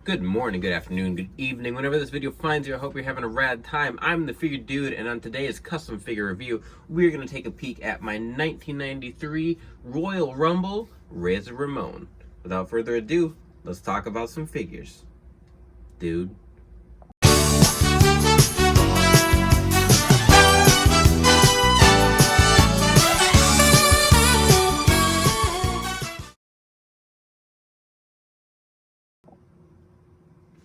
Good morning, good afternoon, good evening. Whenever this video finds you, I hope you're having a rad time. I'm the Figure Dude, and on today's custom figure review, we're going to take a peek at my 1993 Royal Rumble Razor Ramon. Without further ado, let's talk about some figures. Dude.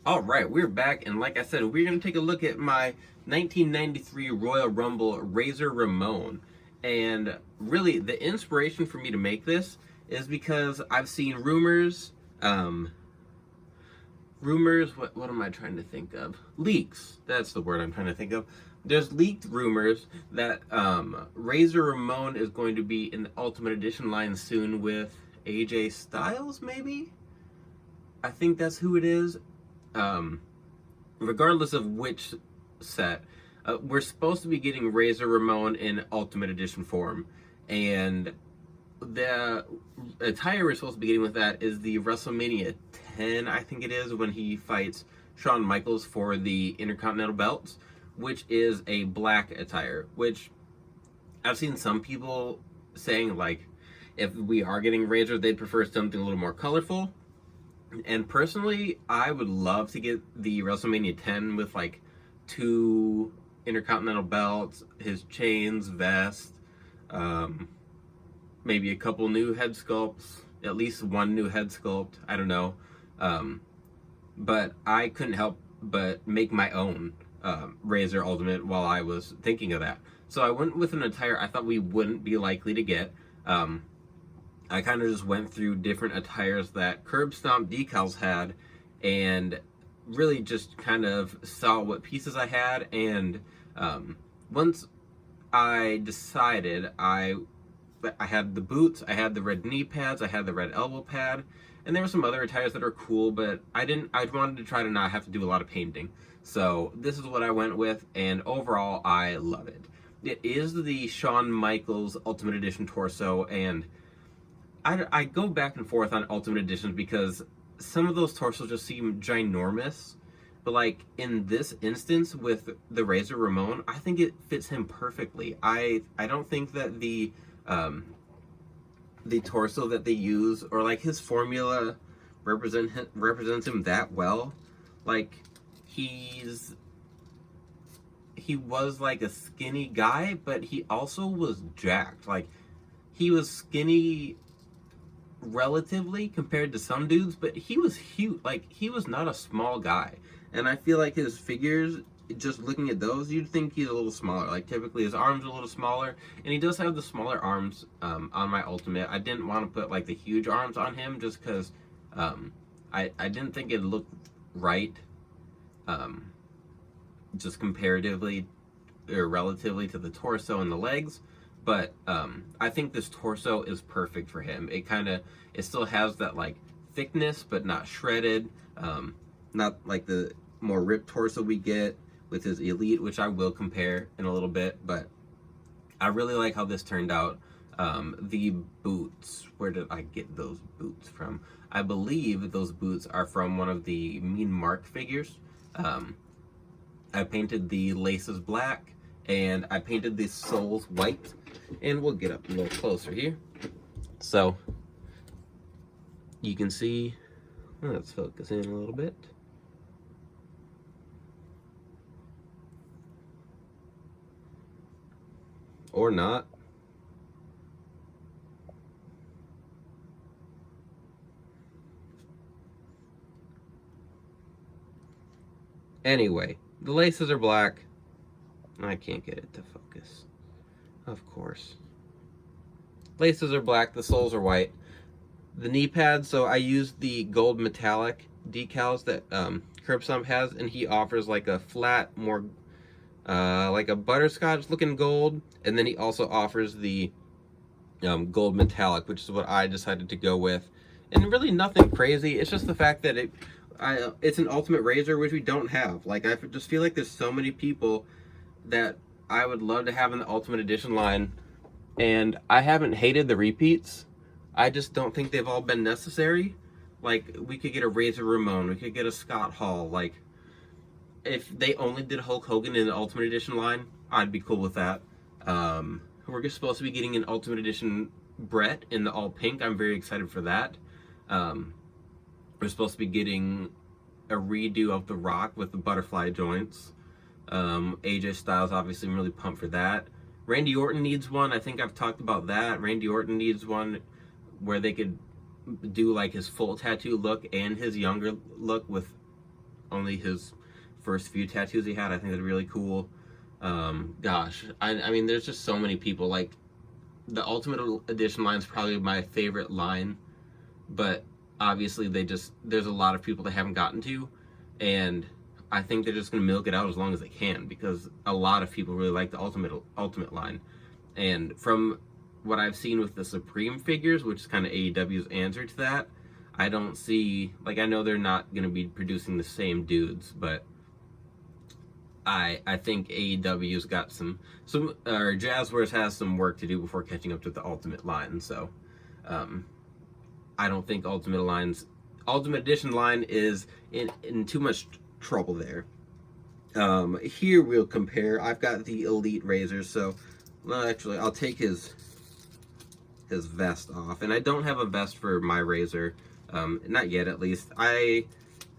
Alright, we're back, and like I said, we're going to take a look at my 1993 Royal Rumble Razor Ramon. And really, the inspiration for me to make this is because I've seen rumors, what am I trying to think of? Leaks, that's the word I'm trying to think of. There's leaked rumors that Razor Ramon is going to be in the Ultimate Edition line soon with AJ Styles, maybe? I think that's who it is. Regardless of which set, we're supposed to be getting Razor Ramon in Ultimate Edition form, and the attire we're supposed to be getting with that is the WrestleMania 10, I think it is, when he fights Shawn Michaels for the Intercontinental belts, which is a black attire, which I've seen some people saying, like, if we are getting Razor, they'd prefer something a little more colorful. And personally, I would love to get the WrestleMania 10 with like 2 Intercontinental belts, his chains, vest, maybe a couple new head sculpts, at least one new head sculpt, I don't know. But I couldn't help but make my own Razor Ultimate while I was thinking of that. So I went with an attire I thought we wouldn't be likely to get. I kind of just went through different attires that Curbstomp Decals had and really just kind of saw what pieces I had. And once I decided, I had the boots, I had the red knee pads, I had the red elbow pad, and there were some other attires that are cool, but I wanted to try to not have to do a lot of painting. So this is what I went with, and overall I love it. It is the Shawn Michaels Ultimate Edition torso, and I go back and forth on Ultimate Editions because some of those torsos just seem ginormous, but like in this instance with the Razor Ramon, I think it fits him perfectly. I don't think that the torso that they use or like his formula represents him that well. Like he was like a skinny guy, but he also was jacked. Like he was skinny relatively compared to some dudes, but he was huge. Like he was not a small guy, and I feel like his figures, just looking at those, you'd think he's a little smaller. Like typically his arms are a little smaller, and he does have the smaller arms on my Ultimate. I didn't want to put like the huge arms on him just because I didn't think it looked right, just comparatively or relatively to the torso and the legs. But I think this torso is perfect for him. It still has that like thickness, but not shredded. Not like the more ripped torso we get with his Elite, which I will compare in a little bit. But I really like how this turned out. The boots, where did I get those boots from? I believe those boots are from one of the Mean Mark figures. I painted the laces black, and I painted the soles white. And we'll get up a little closer here. So you can see, let's focus in a little bit. Or not. Anyway, the laces are black. I can't get it to focus. Of course. Laces are black, the soles are white. The knee pads, so I used the gold metallic decals that Curbstomp has, and he offers like a flat, more like a butterscotch looking gold, and then he also offers the gold metallic, which is what I decided to go with. And really nothing crazy, it's just the fact that it's an Ultimate Razor, which we don't have. Like, I just feel like there's so many people that I would love to have in the Ultimate Edition line, and I haven't hated the repeats. I just don't think they've all been necessary. Like, we could get a Razor Ramon, we could get a Scott Hall. Like, if they only did Hulk Hogan in the Ultimate Edition line, I'd be cool with that. We're supposed to be getting an Ultimate Edition Brett in the all pink. I'm very excited for that. We're supposed to be getting a redo of The Rock with the butterfly joints. AJ Styles, obviously, I'm really pumped for that. Randy Orton needs one. I think I've talked about that. Randy Orton needs one where they could do like his full tattoo look and his younger look with only his first few tattoos he had. I think that'd be really cool. Gosh, I mean, there's just so many people. Like, the Ultimate Edition line is probably my favorite line, but obviously there's a lot of people they haven't gotten to, and I think they're just going to milk it out as long as they can, because a lot of people really like the Ultimate line. And from what I've seen with the Supreme figures, which is kind of AEW's answer to that, I don't see, like, I know they're not going to be producing the same dudes, but I think AEW's got some or Jazzwares has some work to do before catching up to the Ultimate line. So I don't think Ultimate Edition line is in too much trouble there. Here we'll compare. I've got the Elite Razor, so well, actually I'll take his vest off, and I don't have a vest for my Razor, not yet at least. I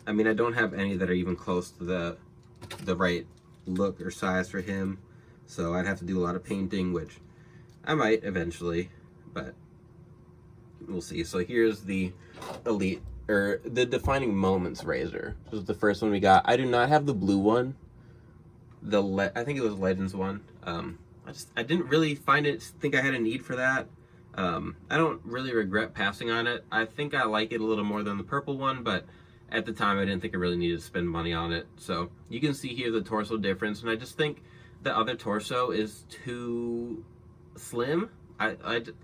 mean, I don't have any that are even close to the right look or size for him, so I'd have to do a lot of painting, which I might eventually, but we'll see. So here's the Elite, or the Defining Moments Razor. This is the first one we got. I do not have the blue one. I think it was Legends one. I didn't really think I had a need for that. I don't really regret passing on it. I think I like it a little more than the purple one, but at the time I didn't think I really needed to spend money on it. So you can see here the torso difference, and I just think the other torso is too slim. I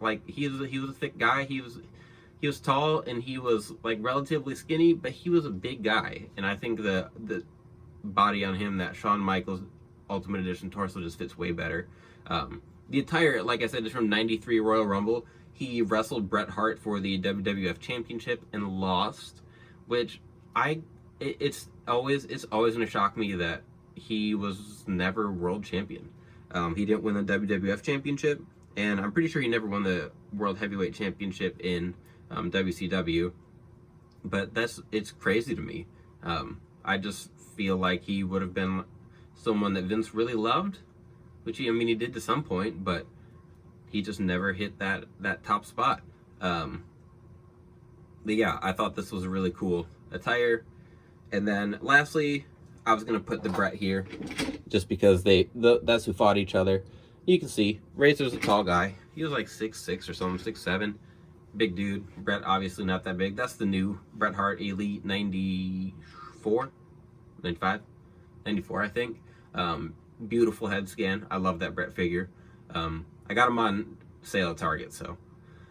like, he was a thick guy. He was tall, and he was like relatively skinny, but he was a big guy, and I think the body on him, that Shawn Michaels Ultimate Edition torso, just fits way better. The attire, like I said, is from '93 Royal Rumble. He wrestled Bret Hart for the WWF Championship and lost, which it's always going to shock me that he was never world champion. He didn't win the WWF Championship, and I'm pretty sure he never won the World Heavyweight Championship in WCW. But it's crazy to me. I just feel like he would have been someone that Vince really loved, which he did to some point, but he just never hit that top spot. But yeah, I thought this was a really cool attire. And then lastly, I was gonna put the Bret here, just because that's who fought each other. You can see Razor's a tall guy. He was like 6'6" or something, 6'7", big dude. Bret obviously not that big. That's the new Bret Hart Elite 94, 95, 94, I think. Beautiful head scan. I love that Bret figure. I got him on sale at Target, so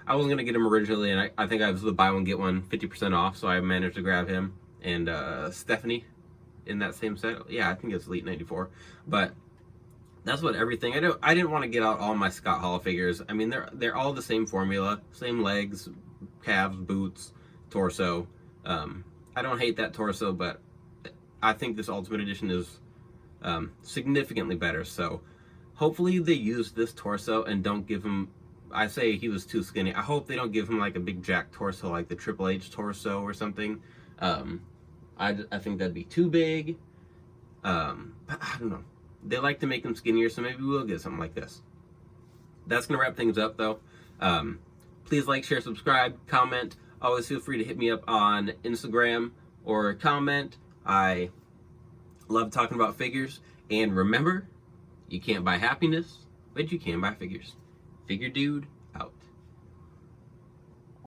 I wasn't gonna get him originally, and I think I was the buy one get one 50% off, so I managed to grab him and Stephanie in that same set. Yeah, I think it's Elite 94. But that's what everything. I didn't want to get out all my Scott Hall figures. I mean, they're all the same formula, same legs, calves, boots, torso. I don't hate that torso, but I think this Ultimate Edition is significantly better. So hopefully they use this torso and don't give him, I say he was too skinny, I hope they don't give him like a big jack torso like the Triple H torso or something. I think that'd be too big. But I don't know, they like to make them skinnier, so maybe we'll get something like this. That's gonna wrap things up though. Please like, share, subscribe, comment. Always feel free to hit me up on Instagram or comment. I love talking about figures. And remember, you can't buy happiness, but you can buy figures. Figure Dude